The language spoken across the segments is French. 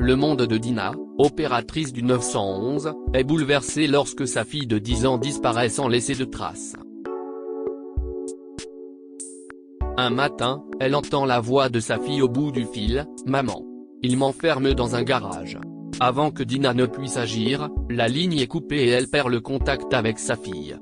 Le monde de Dina, opératrice du 911, est bouleversé lorsque sa fille de 10 ans disparaît sans laisser de traces. Un matin, elle entend la voix de sa fille au bout du fil, « Maman. Il m'enferme dans un garage ». Avant que Dina ne puisse agir, la ligne est coupée et elle perd le contact avec sa fille.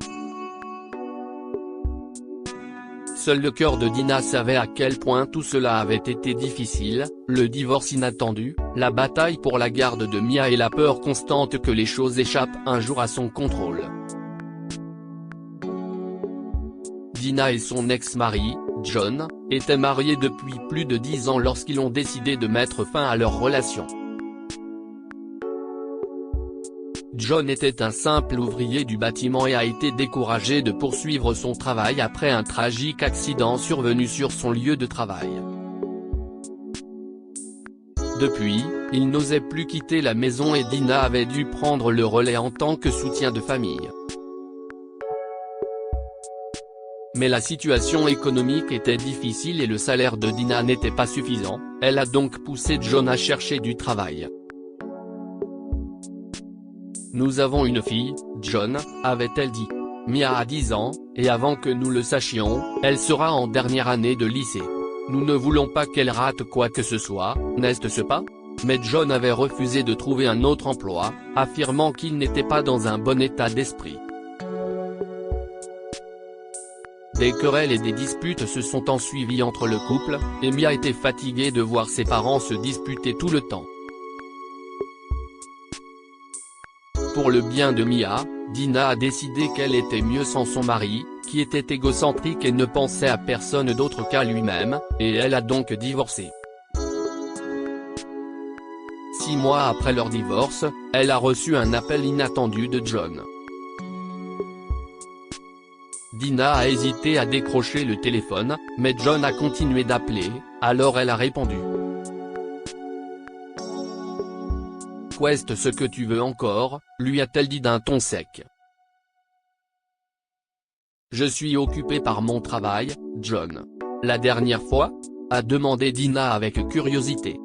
Seul le cœur de Dina savait à quel point tout cela avait été difficile, le divorce inattendu, la bataille pour la garde de Mia et la peur constante que les choses échappent un jour à son contrôle. Dina et son ex-mari, John, étaient mariés depuis plus de 10 ans lorsqu'ils ont décidé de mettre fin à leur relation. John était un simple ouvrier du bâtiment et a été découragé de poursuivre son travail après un tragique accident survenu sur son lieu de travail. Depuis, il n'osait plus quitter la maison et Dina avait dû prendre le relais en tant que soutien de famille. Mais la situation économique était difficile et le salaire de Dina n'était pas suffisant, elle a donc poussé John à chercher du travail. Nous avons une fille, John, avait-elle dit. Mia a 10 ans, et avant que nous le sachions, elle sera en dernière année de lycée. Nous ne voulons pas qu'elle rate quoi que ce soit, n'est-ce pas? Mais John avait refusé de trouver un autre emploi, affirmant qu'il n'était pas dans un bon état d'esprit. Des querelles et des disputes se sont ensuivies entre le couple, et Mia était fatiguée de voir ses parents se disputer tout le temps. Pour le bien de Mia, Dina a décidé qu'elle était mieux sans son mari, qui était égocentrique et ne pensait à personne d'autre qu'à lui-même, et elle a donc divorcé. 6 mois après leur divorce, elle a reçu un appel inattendu de John. Dina a hésité à décrocher le téléphone, mais John a continué d'appeler, alors elle a répondu. Qu'est-ce ce que tu veux encore, lui a-t-elle dit d'un ton sec. Je suis occupé par mon travail, John. La dernière fois? A demandé Dina avec curiosité.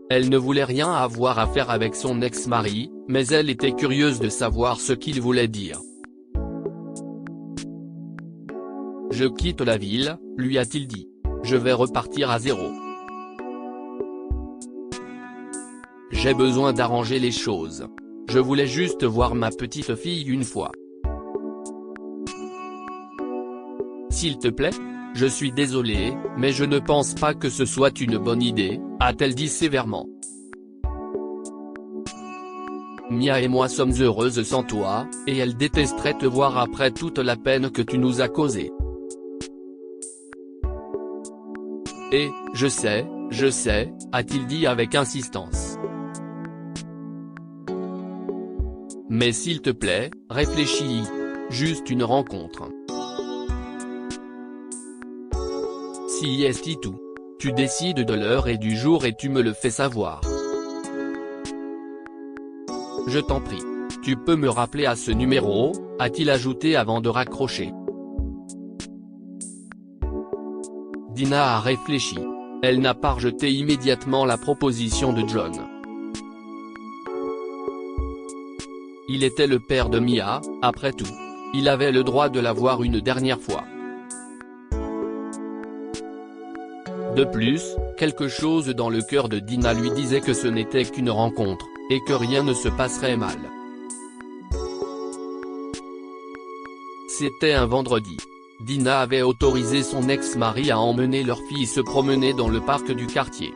Elle ne voulait rien avoir à faire avec son ex-mari, mais elle était curieuse de savoir ce qu'il voulait dire. Je quitte la ville, lui a-t-il dit. Je vais repartir à zéro. J'ai besoin d'arranger les choses. Je voulais juste voir ma petite fille une fois. S'il te plaît? Je suis désolée, mais je ne pense pas que ce soit une bonne idée, a-t-elle dit sévèrement. Mia et moi sommes heureuses sans toi, et elle détesterait te voir après toute la peine que tu nous as causée. Et, je sais, a-t-il dit avec insistance. Mais s'il te plaît, réfléchis. Juste une rencontre. Si est tout. Tu décides de l'heure et du jour et tu me le fais savoir. Je t'en prie. Tu peux me rappeler à ce numéro, a-t-il ajouté avant de raccrocher. Dina a réfléchi. Elle n'a pas rejeté immédiatement la proposition de John. Il était le père de Mia, après tout. Il avait le droit de la voir une dernière fois. De plus, quelque chose dans le cœur de Dina lui disait que ce n'était qu'une rencontre, et que rien ne se passerait mal. C'était un vendredi. Dina avait autorisé son ex-mari à emmener leur fille se promener dans le parc du quartier.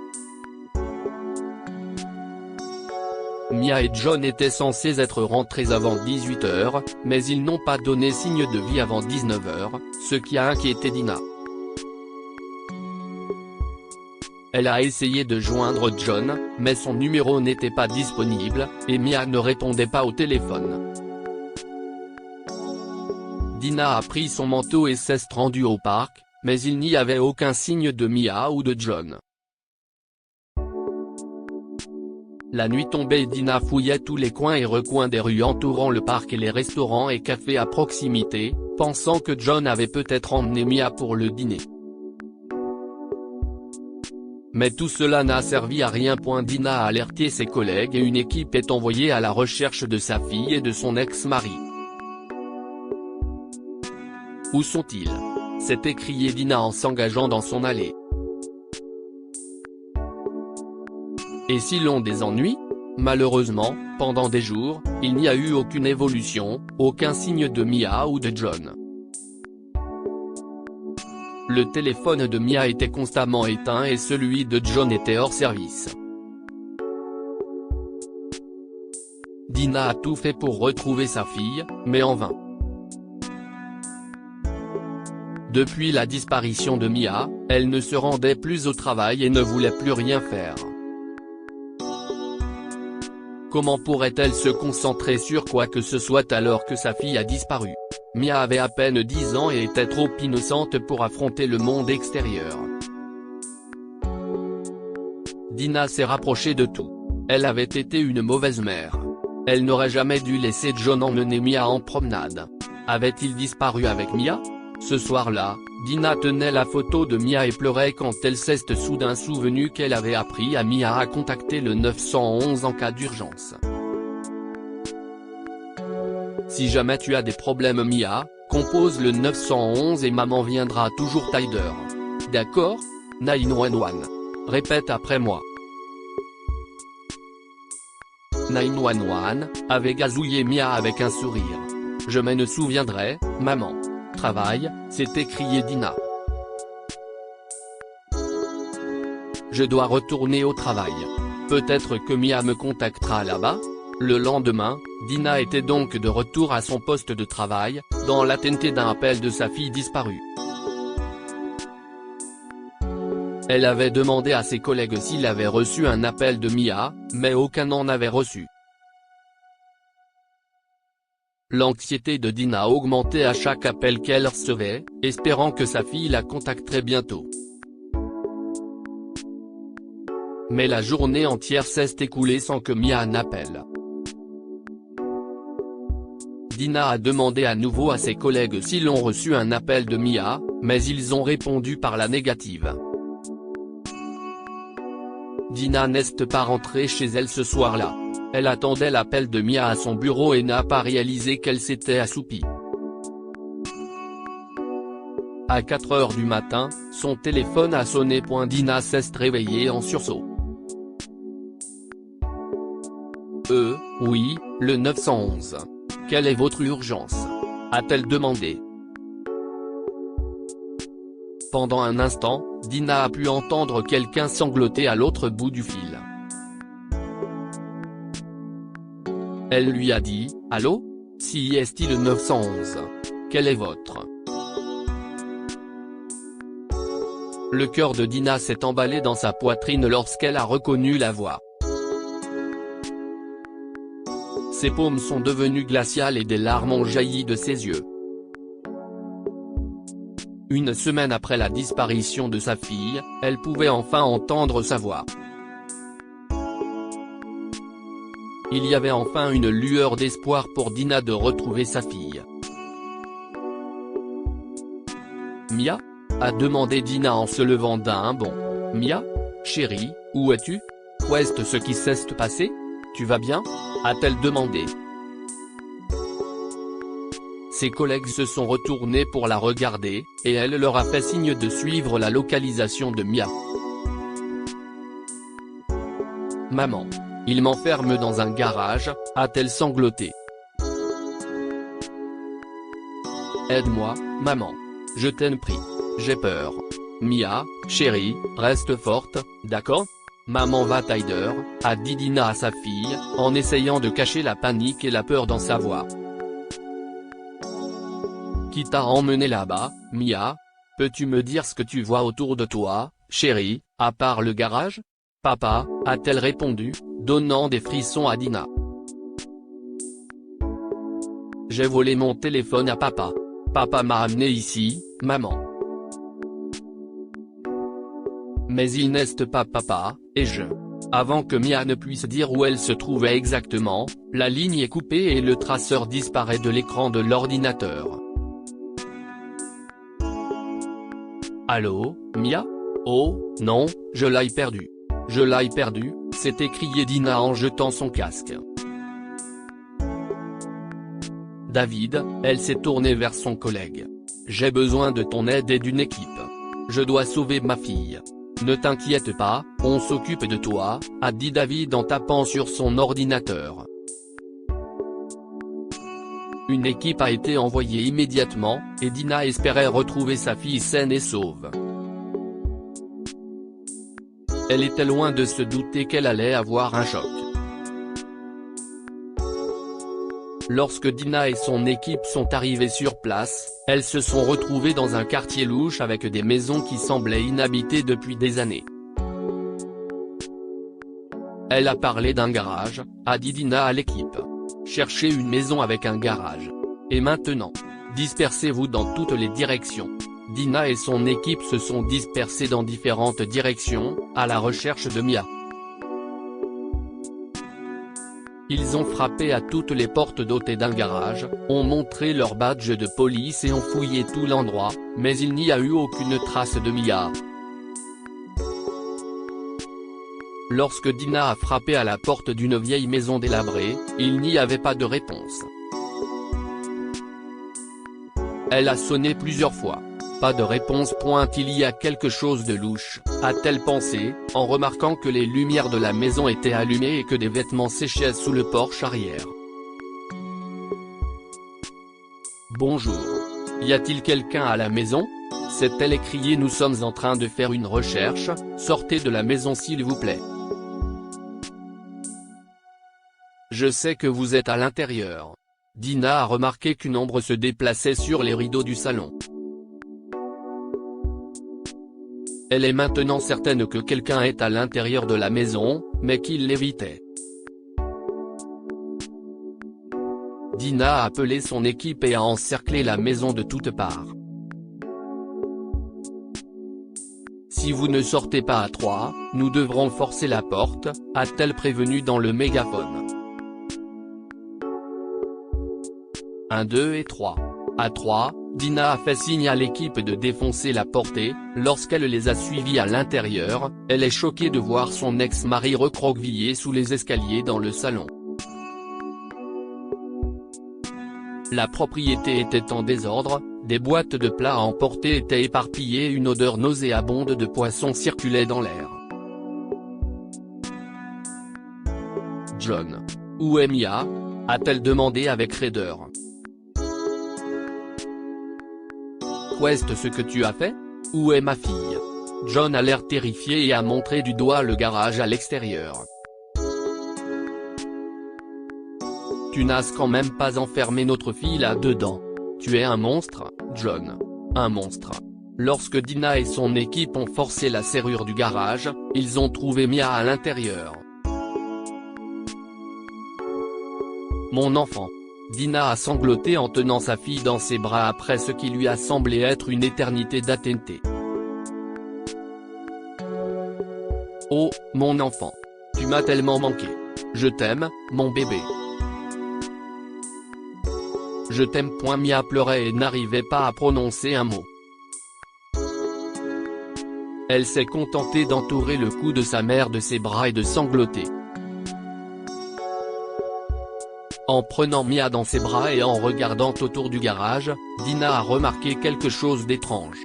Mia et John étaient censés être rentrés avant 18 h, mais ils n'ont pas donné signe de vie avant 19 h, ce qui a inquiété Dina. Elle a essayé de joindre John, mais son numéro n'était pas disponible, et Mia ne répondait pas au téléphone. Dina a pris son manteau et s'est rendue au parc, mais il n'y avait aucun signe de Mia ou de John. La nuit tombée, Dina fouillait tous les coins et recoins des rues entourant le parc et les restaurants et cafés à proximité, pensant que John avait peut-être emmené Mia pour le dîner. Mais tout cela n'a servi à rien. Dina a alerté ses collègues et une équipe est envoyée à la recherche de sa fille et de son ex-mari. Où sont-ils? s'est écrié Dina en s'engageant dans son allée. Et si l'on des ennuis? Malheureusement, pendant des jours, il n'y a eu aucune évolution, aucun signe de Mia ou de John. Le téléphone de Mia était constamment éteint et celui de John était hors service. Dina a tout fait pour retrouver sa fille, mais en vain. Depuis la disparition de Mia, elle ne se rendait plus au travail et ne voulait plus rien faire. Comment pourrait-elle se concentrer sur quoi que ce soit alors que sa fille a disparu? Mia avait à peine 10 ans et était trop innocente pour affronter le monde extérieur. Dina s'est rapprochée de tout. Elle avait été une mauvaise mère. Elle n'aurait jamais dû laisser John emmener Mia en promenade. Avait-il disparu avec Mia? Ce soir-là, Dina tenait la photo de Mia et pleurait quand elle s'est soudain souvenue qu'elle avait appris à Mia à contacter le 911 en cas d'urgence. Si jamais tu as des problèmes Mia, compose le 911 et maman viendra toujours t'aider. D'accord? 911. Répète après moi. 911, avait gazouillé Mia avec un sourire. Je me souviendrai, maman. Travail, s'est écrié Dina. Je dois retourner au travail. Peut-être que Mia me contactera là-bas? Le lendemain, Dina était donc de retour à son poste de travail, dans l'attente d'un appel de sa fille disparue. Elle avait demandé à ses collègues s'il avait reçu un appel de Mia, mais aucun n'en avait reçu. L'anxiété de Dina augmentait à chaque appel qu'elle recevait, espérant que sa fille la contacterait bientôt. Mais la journée entière s'est écoulée sans que Mia n'appelle. Dina a demandé à nouveau à ses collègues s'ils ont reçu un appel de Mia, mais ils ont répondu par la négative. Dina n'est pas rentrée chez elle ce soir-là. Elle attendait l'appel de Mia à son bureau et n'a pas réalisé qu'elle s'était assoupie. À 4 heures du matin, son téléphone a sonné. Dina s'est réveillée en sursaut. Oui, le 911. Quelle est votre urgence? A-t-elle demandé. Pendant un instant, Dina a pu entendre quelqu'un sangloter à l'autre bout du fil. Elle lui a dit, « Allô? Si est-il le 911. Quel est votre ?» Le cœur de Dina s'est emballé dans sa poitrine lorsqu'elle a reconnu la voix. Ses paumes sont devenues glaciales et des larmes ont jailli de ses yeux. Une semaine après la disparition de sa fille, elle pouvait enfin entendre sa voix. Il y avait enfin une lueur d'espoir pour Dina de retrouver sa fille. Mia? A demandé Dina en se levant d'un bond. Mia? Chérie, où es-tu? Qu'est-ce ce qui s'est passé? Tu vas bien? A-t-elle demandé. Ses collègues se sont retournés pour la regarder, et elle leur a fait signe de suivre la localisation de Mia. Maman. Il m'enferme dans un garage, a-t-elle sangloté. Aide-moi, maman. Je t'en prie. J'ai peur. Mia, chérie, reste forte, d'accord? Maman va t'aider, a dit Dina à sa fille, en essayant de cacher la panique et la peur dans sa voix. Qui t'a emmené là-bas, Mia? Peux-tu me dire ce que tu vois autour de toi, chérie, à part le garage? Papa, a-t-elle répondu, donnant des frissons à Dina. J'ai volé mon téléphone à papa. Papa m'a amené ici, maman. Mais il n'est pas papa, et je. Avant que Mia ne puisse dire où elle se trouvait exactement, la ligne est coupée et le traceur disparaît de l'écran de l'ordinateur. Allô, Mia? Oh, non, je l'ai perdu. Je l'ai perdu, s'est écriée Dina en jetant son casque. David, elle s'est tournée vers son collègue. J'ai besoin de ton aide et d'une équipe. Je dois sauver ma fille. Ne t'inquiète pas, on s'occupe de toi, a dit David en tapant sur son ordinateur. Une équipe a été envoyée immédiatement, et Dina espérait retrouver sa fille saine et sauve. Elle était loin de se douter qu'elle allait avoir un choc. Lorsque Dina et son équipe sont arrivées sur place, elles se sont retrouvées dans un quartier louche avec des maisons qui semblaient inhabitées depuis des années. Elle a parlé d'un garage, a dit Dina à l'équipe. Cherchez une maison avec un garage. Et maintenant, dispersez-vous dans toutes les directions. Dina et son équipe se sont dispersées dans différentes directions, à la recherche de Mia. Ils ont frappé à toutes les portes dotées d'un garage, ont montré leur badge de police et ont fouillé tout l'endroit, mais il n'y a eu aucune trace de Mia. Lorsque Dina a frappé à la porte d'une vieille maison délabrée, il n'y avait pas de réponse. Elle a sonné plusieurs fois. Pas de réponse. Il y a quelque chose de louche, a-t-elle pensé, en remarquant que les lumières de la maison étaient allumées et que des vêtements séchaient sous le porche arrière. Bonjour. Y a-t-il quelqu'un à la maison? S'est-elle écriée. Nous sommes en train de faire une recherche, sortez de la maison s'il vous plaît. Je sais que vous êtes à l'intérieur. Dina a remarqué qu'une ombre se déplaçait sur les rideaux du salon. Elle est maintenant certaine que quelqu'un est à l'intérieur de la maison, mais qu'il l'évitait. Dina a appelé son équipe et a encerclé la maison de toutes parts. Si vous ne sortez pas à 3, nous devrons forcer la porte, a-t-elle prévenu dans le mégaphone. 1, 2 et 3. À 3, Dina a fait signe à l'équipe de défoncer la porte et, lorsqu'elle les a suivis à l'intérieur, elle est choquée de voir son ex-mari recroquevillé sous les escaliers dans le salon. La propriété était en désordre, des boîtes de plats à emporter étaient éparpillées et une odeur nauséabonde de poisson circulait dans l'air. John. Où est Mia? A-t-elle demandé avec raideur. Qu'est-ce que tu as fait? Où est ma fille? John a l'air terrifié et a montré du doigt le garage à l'extérieur. Tu n'as quand même pas enfermé notre fille là-dedans. Tu es un monstre, John. Un monstre. Lorsque Dina et son équipe ont forcé la serrure du garage, ils ont trouvé Mia à l'intérieur. Mon enfant. Dina a sangloté en tenant sa fille dans ses bras après ce qui lui a semblé être une éternité d'attente. Oh, mon enfant. Tu m'as tellement manqué. Je t'aime, mon bébé. Je t'aime. Mia pleurait et n'arrivait pas à prononcer un mot. Elle s'est contentée d'entourer le cou de sa mère de ses bras et de sangloter. En prenant Mia dans ses bras et en regardant autour du garage, Dina a remarqué quelque chose d'étrange.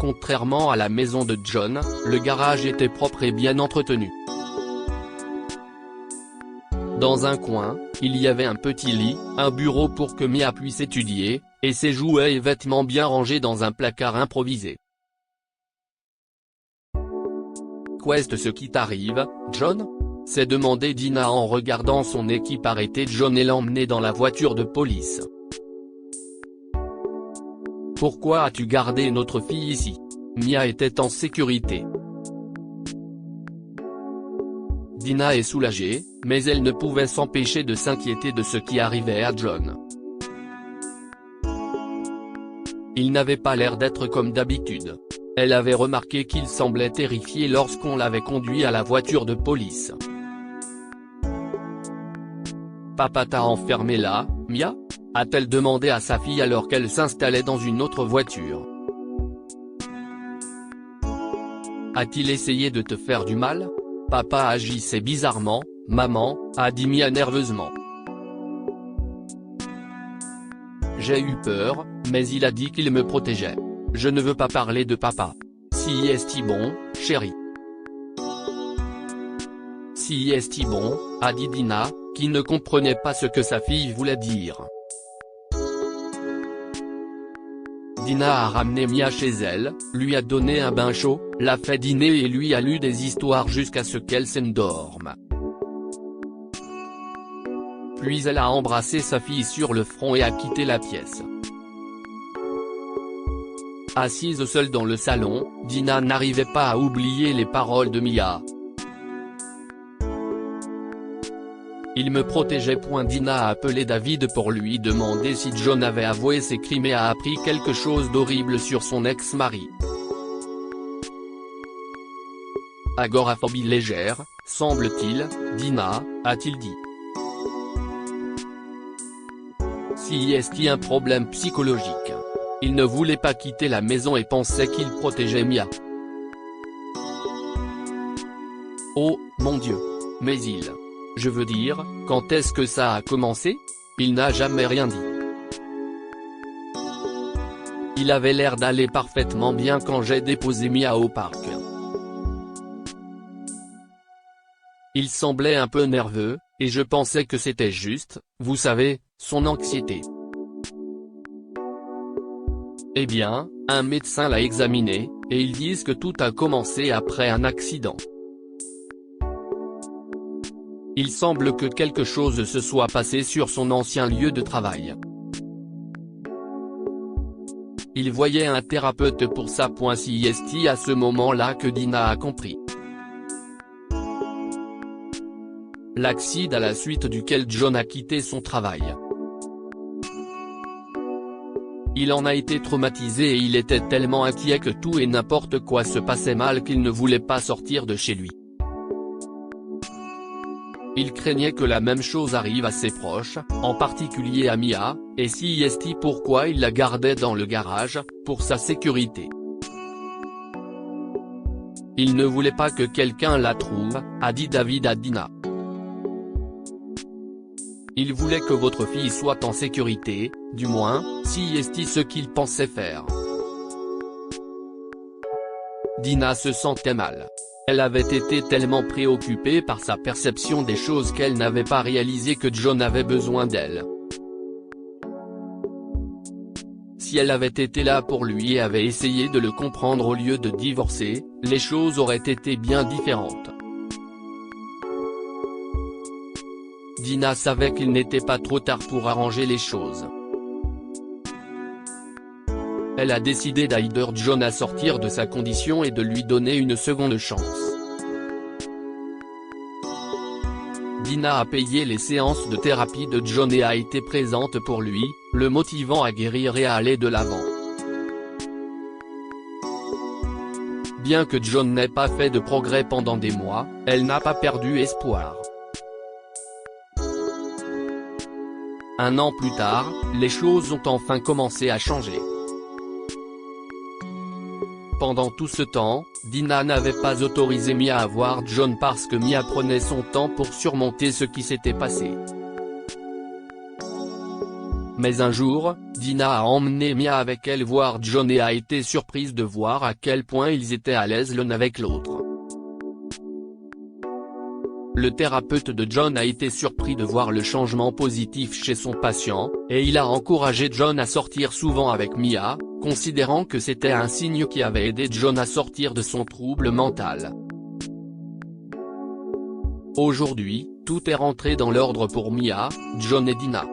Contrairement à la maison de John, le garage était propre et bien entretenu. Dans un coin, il y avait un petit lit, un bureau pour que Mia puisse étudier, et ses jouets et vêtements bien rangés dans un placard improvisé. Qu'est-ce qui t'arrive, John? s'est demandé Dina en regardant son équipe arrêter John et l'emmener dans la voiture de police. Pourquoi as-tu gardé notre fille ici? Mia était en sécurité. Dina est soulagée, mais elle ne pouvait s'empêcher de s'inquiéter de ce qui arrivait à John. Il n'avait pas l'air d'être comme d'habitude. Elle avait remarqué qu'il semblait terrifié lorsqu'on l'avait conduit à la voiture de police. Papa t'a enfermé là, Mia? a-t-elle demandé à sa fille alors qu'elle s'installait dans une autre voiture. A-t-il essayé de te faire du mal? Papa agissait bizarrement, maman, a dit Mia nerveusement. J'ai eu peur, mais il a dit qu'il me protégeait. Je ne veux pas parler de papa. Si est-il bon, chérie? Si est-il bon, a dit Dina, qui ne comprenait pas ce que sa fille voulait dire. Dina a ramené Mia chez elle, lui a donné un bain chaud, l'a fait dîner et lui a lu des histoires jusqu'à ce qu'elle s'endorme. Puis elle a embrassé sa fille sur le front et a quitté la pièce. Assise seule dans le salon, Dina n'arrivait pas à oublier les paroles de Mia. Il me protégeait. Dina a appelé David pour lui demander si John avait avoué ses crimes et a appris quelque chose d'horrible sur son ex-mari. Agoraphobie légère, semble-t-il, Dina, a-t-il dit. Si est-il un problème psychologique? Il ne voulait pas quitter la maison et pensait qu'il protégeait Mia. Oh, mon Dieu. Mais je veux dire, quand est-ce que ça a commencé? Il n'a jamais rien dit. Il avait l'air d'aller parfaitement bien quand j'ai déposé Mia au parc. Il semblait un peu nerveux, et je pensais que c'était juste, vous savez, son anxiété. Eh bien, un médecin l'a examiné, et ils disent que tout a commencé après un accident. Il semble que quelque chose se soit passé sur son ancien lieu de travail. Il voyait un thérapeute pour ça. Si est à ce moment-là que Dina a compris. L'accident à la suite duquel John a quitté son travail. Il en a été traumatisé et il était tellement inquiet que tout et n'importe quoi se passait mal qu'il ne voulait pas sortir de chez lui. Il craignait que la même chose arrive à ses proches, en particulier à Mia, et si est pourquoi il la gardait dans le garage, pour sa sécurité. Il ne voulait pas que quelqu'un la trouve, a dit David à Dina. Il voulait que votre fille soit en sécurité, du moins, si est ce qu'il pensait faire. Dina se sentait mal. Elle avait été tellement préoccupée par sa perception des choses qu'elle n'avait pas réalisé que John avait besoin d'elle. Si elle avait été là pour lui et avait essayé de le comprendre au lieu de divorcer, les choses auraient été bien différentes. Dina savait qu'il n'était pas trop tard pour arranger les choses. Elle a décidé d'aider John à sortir de sa condition et de lui donner une seconde chance. Dina a payé les séances de thérapie de John et a été présente pour lui, le motivant à guérir et à aller de l'avant. Bien que John n'ait pas fait de progrès pendant des mois, elle n'a pas perdu espoir. Un an plus tard, les choses ont enfin commencé à changer. Pendant tout ce temps, Dina n'avait pas autorisé Mia à voir John parce que Mia prenait son temps pour surmonter ce qui s'était passé. Mais un jour, Dina a emmené Mia avec elle voir John et a été surprise de voir à quel point ils étaient à l'aise l'un avec l'autre. Le thérapeute de John a été surpris de voir le changement positif chez son patient, et il a encouragé John à sortir souvent avec Mia, considérant que c'était un signe qui avait aidé John à sortir de son trouble mental. Aujourd'hui, tout est rentré dans l'ordre pour Mia, John et Dina.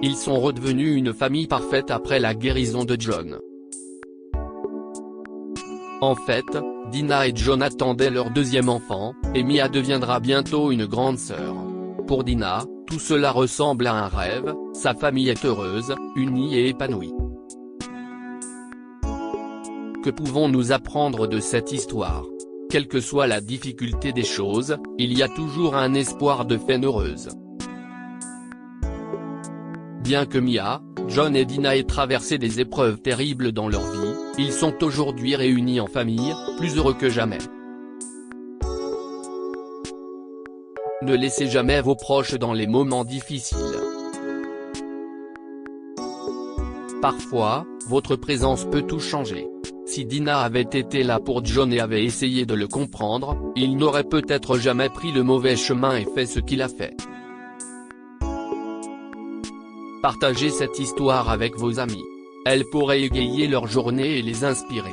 Ils sont redevenus une famille parfaite après la guérison de John. En fait, Dina et John attendaient leur deuxième enfant, et Mia deviendra bientôt une grande sœur. Pour Dina, tout cela ressemble à un rêve, sa famille est heureuse, unie et épanouie. Que pouvons-nous apprendre de cette histoire? Quelle que soit la difficulté des choses, il y a toujours un espoir de fin heureuse. Bien que Mia, John et Dina aient traversé des épreuves terribles dans leur vie, Ils sont aujourd'hui réunis en famille, plus heureux que jamais. Ne laissez jamais vos proches dans les moments difficiles. Parfois, votre présence peut tout changer. Si Dina avait été là pour John et avait essayé de le comprendre, il n'aurait peut-être jamais pris le mauvais chemin et fait ce qu'il a fait. Partagez cette histoire avec vos amis. Elle pourrait égayer leur journée et les inspirer.